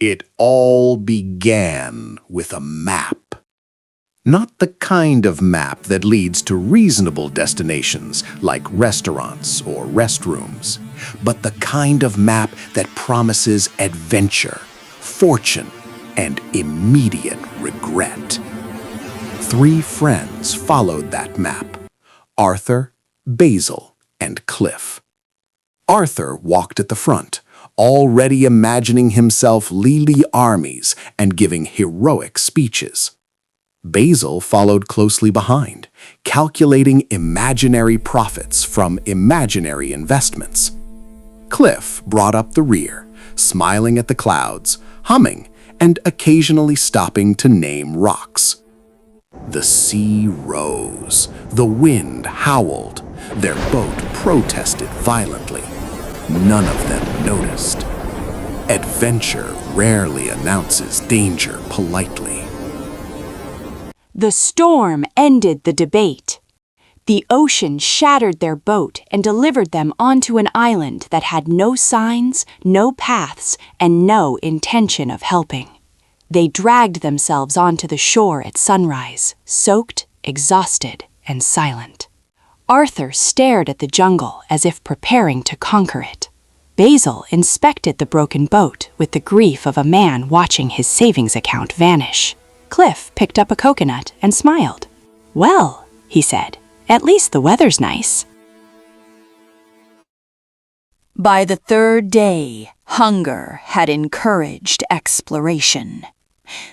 It all began with a map. Not the kind of map that leads to reasonable destinations like restaurants or restrooms, but the kind of map that promises adventure, fortune, and immediate regret. 3 friends followed that map: Arthur, Basil, and Cliff. Arthur walked at the front, already imagining himself leading armies and giving heroic speeches. Basil followed closely behind, calculating imaginary profits from imaginary investments. Cliff brought up the rear, smiling at the clouds, humming, and occasionally stopping to name rocks. The sea rose, the wind howled, their boat protested violently. None of them noticed. Adventure rarely announces danger politely. The storm ended the debate. The ocean shattered their boat and delivered them onto an island that had no signs, no paths, and no intention of helping. They dragged themselves onto the shore at sunrise, soaked, exhausted, and silent. Arthur stared at the jungle as if preparing to conquer it. Basil inspected the broken boat with the grief of a man watching his savings account vanish. Cliff picked up a coconut and smiled. "Well," he said, "at least the weather's nice." By the 3rd day, hunger had encouraged exploration.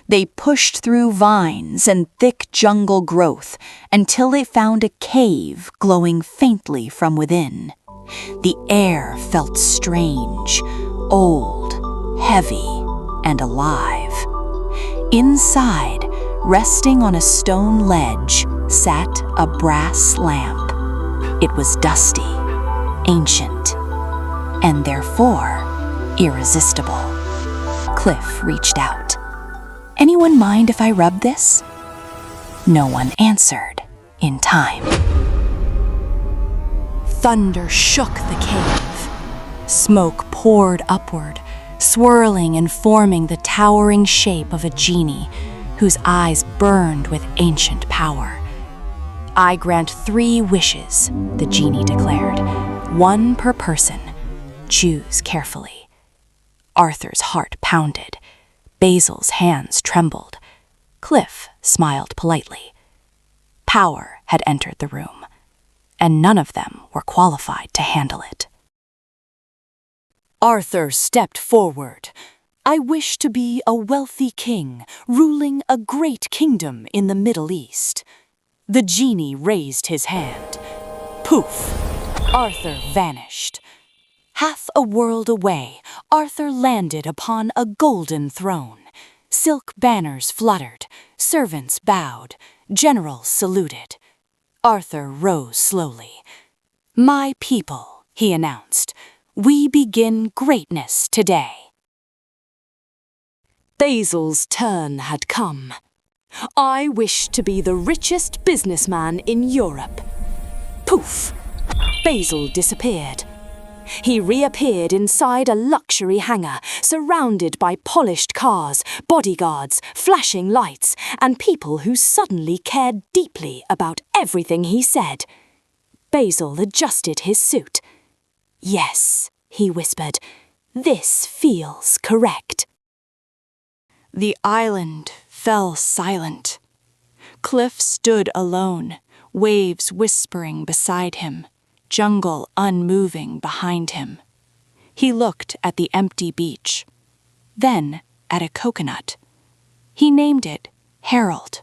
They pushed through vines and thick jungle growth until they found a cave glowing faintly from within. The air felt strange, old, heavy, and alive. Inside, resting on a stone ledge, sat a brass lamp. It was dusty, ancient, and therefore irresistible. Cliff reached out. "Anyone mind if I rub this?" No one answered in time. Thunder shook the cave. Smoke poured upward, swirling and forming the towering shape of a genie whose eyes burned with ancient power. "I grant 3 wishes," the genie declared, "1 per person. Choose carefully." Arthur's heart pounded. Basil's hands trembled. Cliff smiled politely. Power had entered the room, and none of them were qualified to handle it. Arthur stepped forward. "I wish to be a wealthy king, ruling a great kingdom in the Middle East." The genie raised his hand. Poof! Arthur vanished. Half a world away, Arthur landed upon a golden throne. Silk banners fluttered, servants bowed, generals saluted. Arthur rose slowly. "My people," he announced, "we begin greatness today." Basil's turn had come. "I wish to be the richest businessman in Europe." Poof! Basil disappeared. He reappeared inside a luxury hangar, surrounded by polished cars, bodyguards, flashing lights, and people who suddenly cared deeply about everything he said. Basil adjusted his suit. "Yes," he whispered, "this feels correct." The island fell silent. Cliff stood alone, waves whispering beside him, jungle unmoving behind him. He looked at the empty beach, then at a coconut. He named it Harold.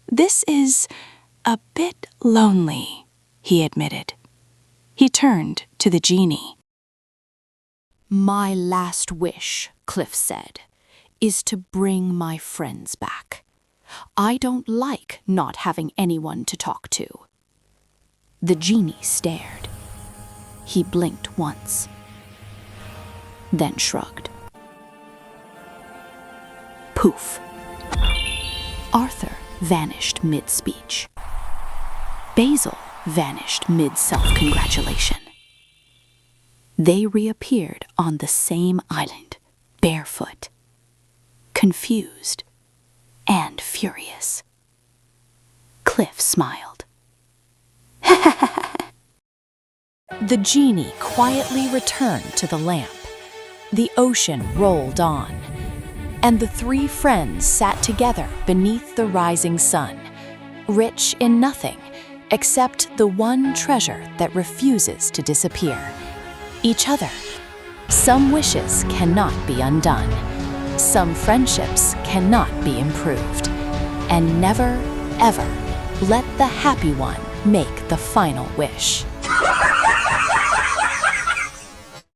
"This is a bit lonely," he admitted. He turned to the genie. "My last wish," Cliff said, "is to bring my friends back. I don't like not having anyone to talk to." The genie stared. He blinked once, then shrugged. Poof! Arthur vanished mid-speech. Basil vanished mid-self-congratulation. They reappeared on the same island, barefoot, confused, and furious. Cliff smiled. The genie quietly returned to the lamp. The ocean rolled on, and the three friends sat together beneath the rising sun, rich in nothing except the one treasure that refuses to disappear: each other. Some wishes cannot be undone. Some friendships cannot be improved. And never, ever let the happy one make the final wish.